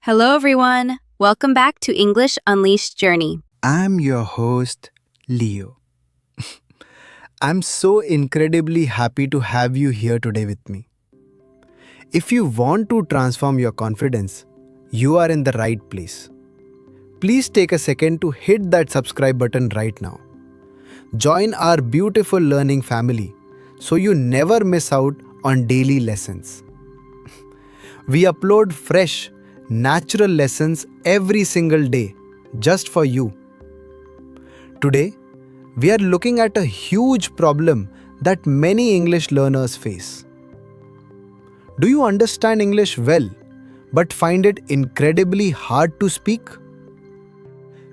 Hello, everyone. Welcome back to English Unleashed Journey. I'm your host, Leo. I'm so incredibly happy to have you here today with me. If you want to transform your confidence, you are in the right place. Please take a second to hit that subscribe button right now. Join our beautiful learning family so you never miss out on daily lessons. We upload fresh, natural lessons every single day just for you. Today, we are looking at a huge problem that many English learners face. Do you understand English well but find it incredibly hard to speak?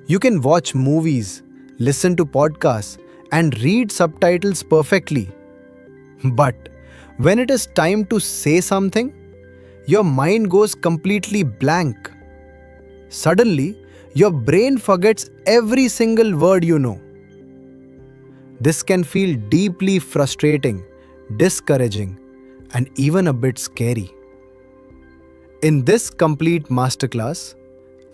You can watch movies, listen to podcasts, and read subtitles perfectly. But when it is time to say something, your mind goes completely blank. Suddenly, your brain forgets every single word you know. This can feel deeply frustrating, discouraging, and even a bit scary. In this complete masterclass,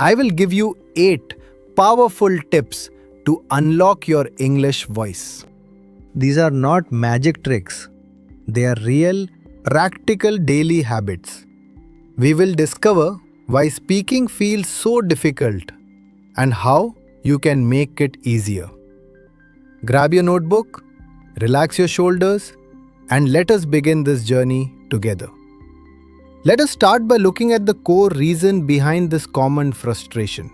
I will give you 8 powerful tips to unlock your English voice. These are not magic tricks, they are real, practical daily habits. We will discover why speaking feels so difficult and how you can make it easier. Grab your notebook, relax your shoulders, and let us begin this journey together. Let us start by looking at the core reason behind this common frustration.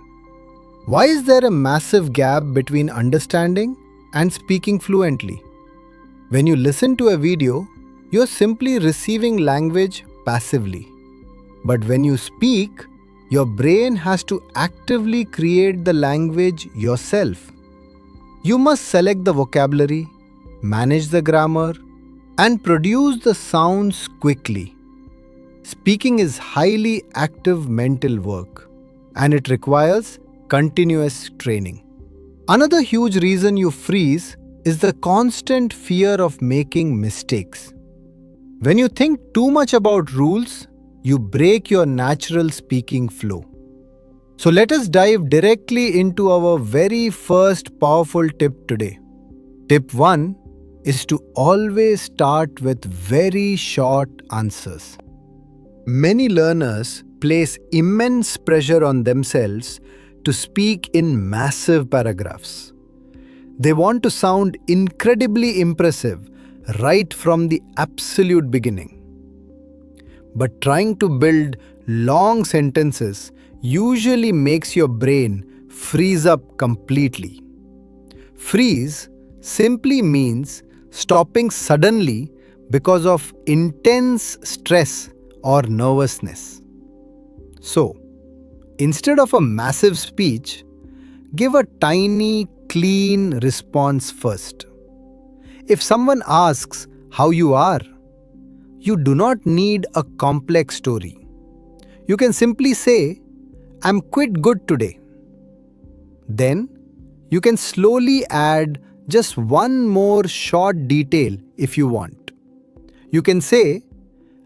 Why is there a massive gap between understanding and speaking fluently? When you listen to a video, you're simply receiving language passively. But when you speak, your brain has to actively create the language yourself. You must select the vocabulary, manage the grammar, and produce the sounds quickly. Speaking is highly active mental work, and it requires continuous training. Another huge reason you freeze is the constant fear of making mistakes. When you think too much about rules, you break your natural speaking flow. So let us dive directly into our very first powerful tip today. Tip 1 is to always start with very short answers. Many learners place immense pressure on themselves to speak in massive paragraphs. They want to sound incredibly impressive right from the absolute beginning. But trying to build long sentences usually makes your brain freeze up completely. Freeze simply means stopping suddenly because of intense stress or nervousness. So, instead of a massive speech, give a tiny, clean response first. If someone asks how you are, you do not need a complex story. You can simply say, I'm quite good today. Then, you can slowly add just one more short detail if you want. You can say,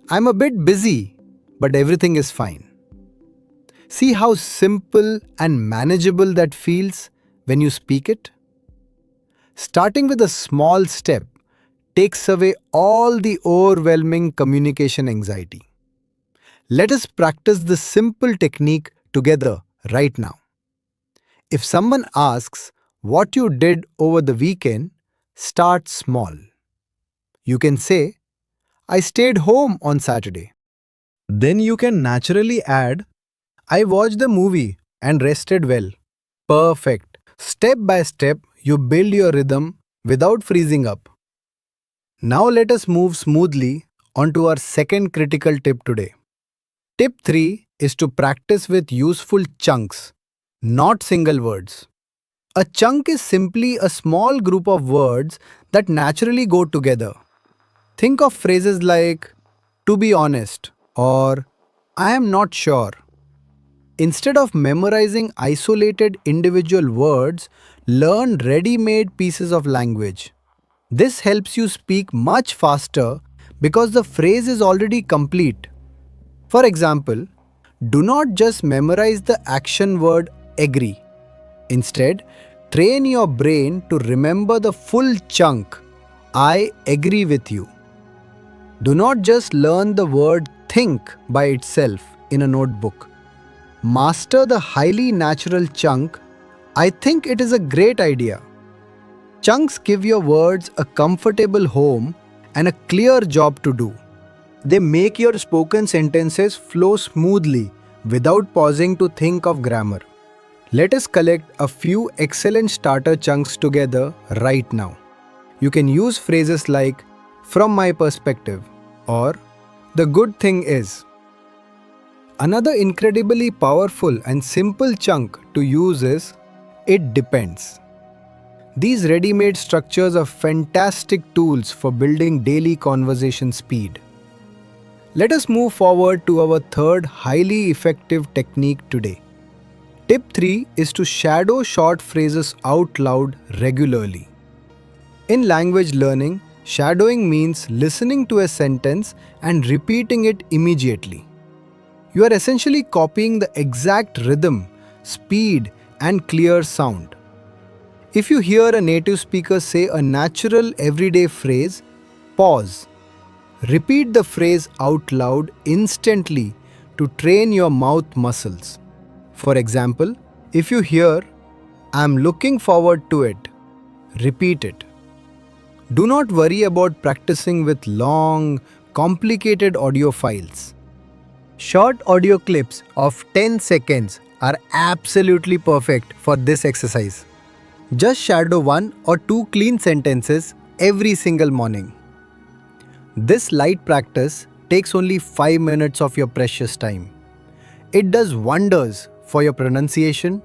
I'm a bit busy, but everything is fine. See how simple and manageable that feels when you speak it? Starting with a small step takes away all the overwhelming communication anxiety. Let us practice this simple technique together right now. If someone asks what you did over the weekend, start small. You can say, I stayed home on Saturday. Then you can naturally add, I watched the movie and rested well. Perfect. Step by step, you build your rhythm without freezing up. Now let us move smoothly onto our second critical tip today. Tip 3 is to practice with useful chunks, not single words. A chunk is simply a small group of words that naturally go together. Think of phrases like, to be honest, or I am not sure. Instead of memorizing isolated individual words, learn ready-made pieces of language. This helps you speak much faster because the phrase is already complete. For example, Do not just memorize the action word agree. Instead, train your brain to remember the full chunk I agree with you. Do not just learn the word think by itself in a notebook. Master the highly natural chunk. I think it is a great idea. Chunks give your words a comfortable home and a clear job to do. They make your spoken sentences flow smoothly without pausing to think of grammar. Let us collect a few excellent starter chunks together right now. You can use phrases like from my perspective or the good thing is. Another incredibly powerful and simple chunk to use is it depends. These ready-made structures are fantastic tools for building daily conversation speed. Let us move forward to our third highly effective technique today. Tip 3 is to shadow short phrases out loud regularly. In language learning, shadowing means listening to a sentence and repeating it immediately. You are essentially copying the exact rhythm, speed, and clear sound. If you hear a native speaker say a natural everyday phrase, pause. Repeat the phrase out loud instantly to train your mouth muscles. For example, if you hear, I'm looking forward to it, repeat it. Do not worry about practicing with long, complicated audio files. Short audio clips of 10 seconds are absolutely perfect for this exercise. Just shadow 1 or 2 clean sentences every single morning. This light practice takes only 5 minutes of your precious time. It does wonders for your pronunciation,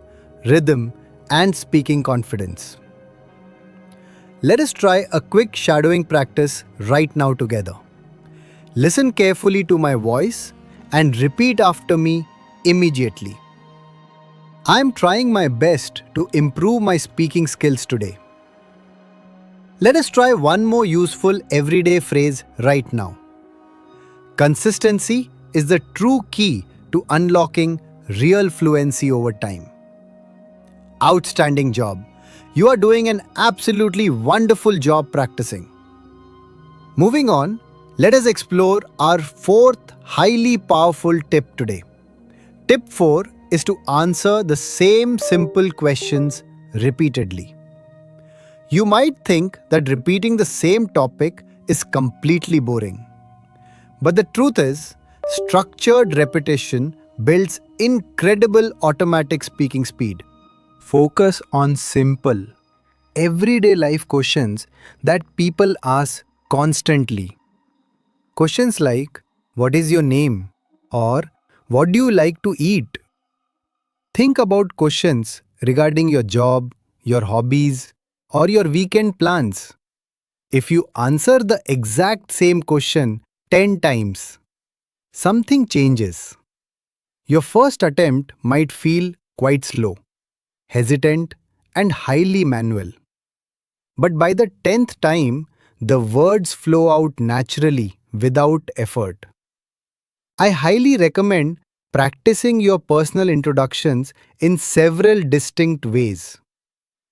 rhythm, and speaking confidence. Let us try a quick shadowing practice right now together. Listen carefully to my voice and repeat after me immediately. I am trying my best to improve my speaking skills today. Let us try one more useful everyday phrase right now. Consistency is the true key to unlocking real fluency over time. Outstanding job. You are doing an absolutely wonderful job practicing. Moving on, let us explore our fourth highly powerful tip today. Tip 4 is to answer the same simple questions repeatedly. You might think that repeating the same topic is completely boring. But the truth is, structured repetition builds incredible automatic speaking speed. Focus on simple, everyday life questions that people ask constantly. Questions like, what is your name? Or, what do you like to eat? Think about questions regarding your job, your hobbies, or your weekend plans. If you answer the exact same question 10 times, something changes. Your first attempt might feel quite slow, hesitant, and highly manual. But by the 10th time, the words flow out naturally without effort. I highly recommend practicing your personal introductions in several distinct ways.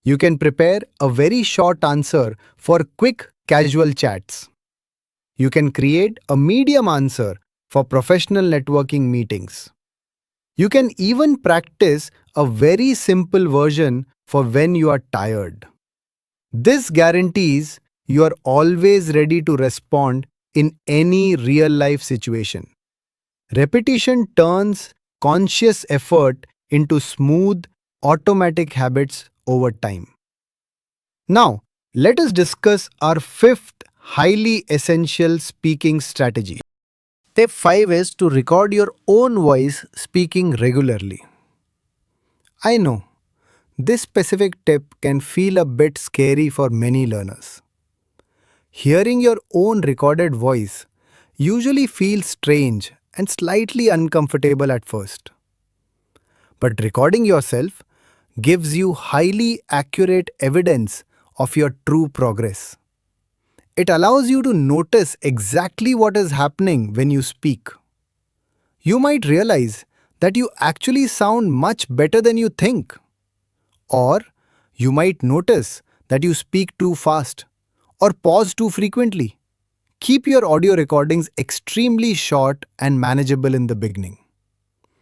You can prepare a very short answer for quick casual chats. You can create a medium answer for professional networking meetings. You can even practice a very simple version for when you are tired. This guarantees you are always ready to respond in any real life situation. Repetition turns conscious effort into smooth, automatic habits over time. Now, let us discuss our fifth highly essential speaking strategy. Step 5 is to record your own voice speaking regularly. I know this specific tip can feel a bit scary for many learners. Hearing your own recorded voice usually feels strange and slightly uncomfortable at first. But recording yourself gives you highly accurate evidence of your true progress. It allows you to notice exactly what is happening when you speak. You might realize that you actually sound much better than you think. Or you might notice that you speak too fast or pause too frequently. Keep your audio recordings extremely short and manageable in the beginning.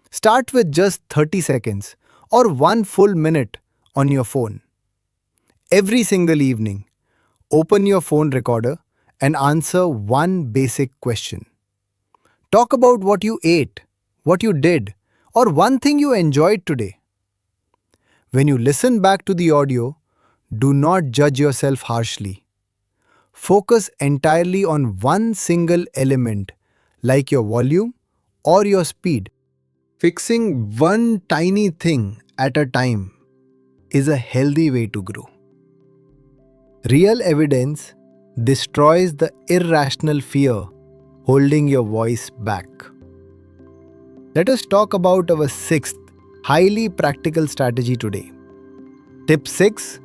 Start with just 30 seconds or 1 full minute on your phone. Every single evening, open your phone recorder and answer one basic question. Talk about what you ate, what you did, or one thing you enjoyed today. When you listen back to the audio, do not judge yourself harshly. Focus entirely on one single element, like your volume or your speed. Fixing one tiny thing at a time is a healthy way to grow. Real evidence destroys the irrational fear holding your voice back. Let us talk about our sixth, highly practical strategy today. Tip 6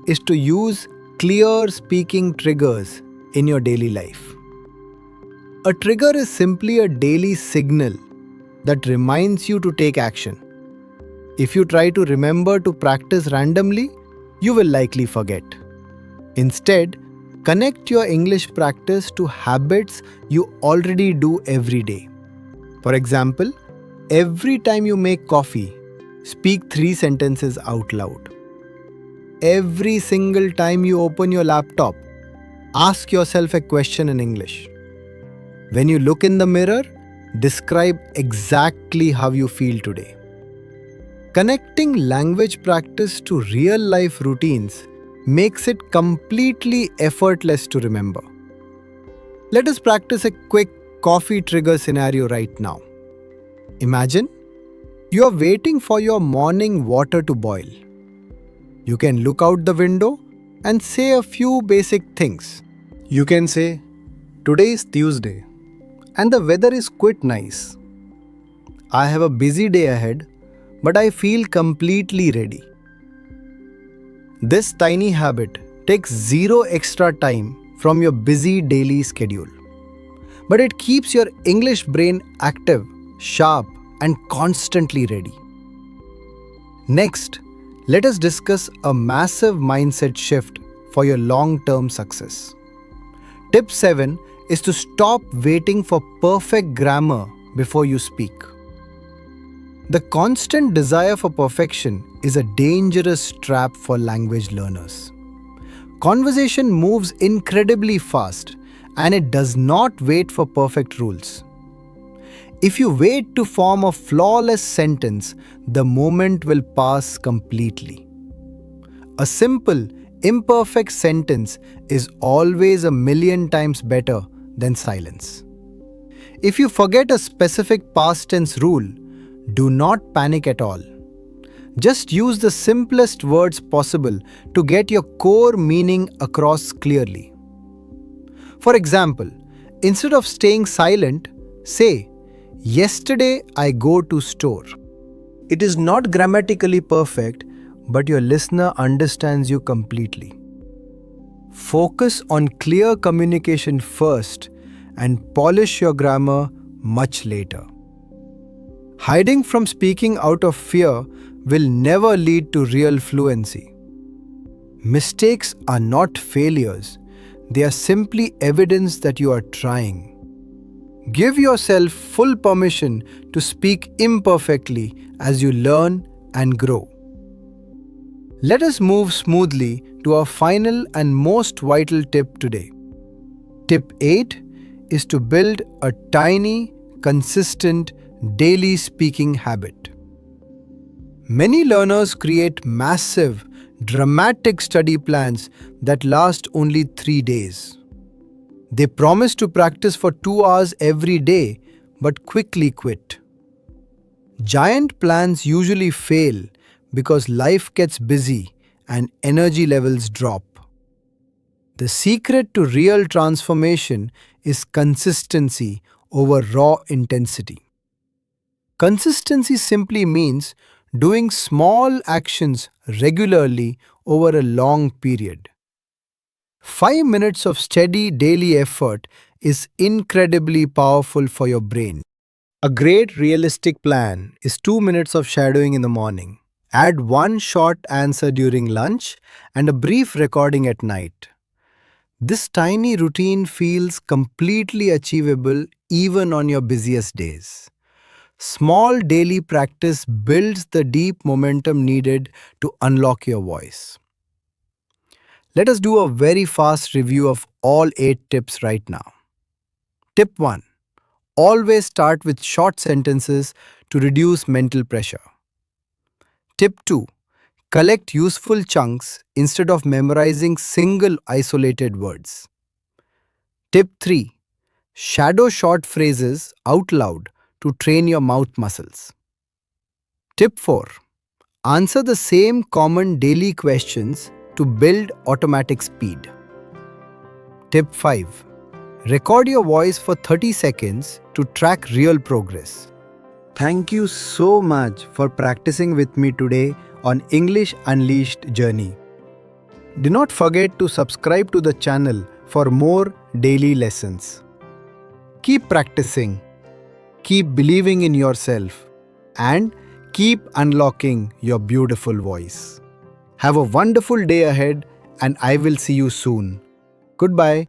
is to use clear speaking triggers in your daily life. A trigger is simply a daily signal that reminds you to take action. If you try to remember to practice randomly, you will likely forget. Instead, connect your English practice to habits you already do every day. For example, every time you make coffee, speak 3 sentences out loud. Every single time you open your laptop, ask yourself a question in English. When you look in the mirror, describe exactly how you feel today. Connecting language practice to real life routines makes it completely effortless to remember. Let us practice a quick coffee trigger scenario right now. Imagine you are waiting for your morning water to boil. You can look out the window and say a few basic things. You can say, "Today is Tuesday and the weather is quite nice. I have a busy day ahead, but I feel completely ready." This tiny habit takes zero extra time from your busy daily schedule, but it keeps your English brain active, sharp, and constantly ready. Next, let us discuss a massive mindset shift for your long-term success. Tip 7 is to stop waiting for perfect grammar before you speak. The constant desire for perfection is a dangerous trap for language learners. Conversation moves incredibly fast and it does not wait for perfect rules. If you wait to form a flawless sentence, the moment will pass completely. A simple, imperfect sentence is always a million times better than silence. If you forget a specific past tense rule, do not panic at all. Just use the simplest words possible to get your core meaning across clearly. For example, instead of staying silent, say, "Yesterday I go to store." It is not grammatically perfect, but your listener understands you completely. Focus on clear communication first and polish your grammar much later. Hiding from speaking out of fear will never lead to real fluency. Mistakes are not failures, they are simply evidence that you are trying. Give yourself full permission to speak imperfectly as you learn and grow. Let us move smoothly to our final and most vital tip today. Tip 8 is to build a tiny, consistent, daily speaking habit. Many learners create massive, dramatic study plans that last only 3 days. They promise to practice for 2 hours every day, but quickly quit. Giant plans usually fail because life gets busy and energy levels drop. The secret to real transformation is consistency over raw intensity. Consistency simply means doing small actions regularly over a long period. 5 minutes of steady daily effort is incredibly powerful for your brain. A great realistic plan is 2 minutes of shadowing in the morning. Add one short answer during lunch and a brief recording at night. This tiny routine feels completely achievable even on your busiest days. Small daily practice builds the deep momentum needed to unlock your voice. Let us do a very fast review of all 8 tips right now. Tip 1. Always start with short sentences to reduce mental pressure. Tip 2. Collect useful chunks instead of memorizing single isolated words. Tip 3. Shadow short phrases out loud to train your mouth muscles. Tip 4. Answer the same common daily questions to build automatic speed. Tip 5. Record your voice for 30 seconds to track real progress. Thank you so much for practicing with me today on English Unleashed journey. Do not forget to subscribe to the channel for more daily lessons. Keep practicing, keep believing in yourself, and keep unlocking your beautiful voice. Have a wonderful day ahead, and I will see you soon. Goodbye.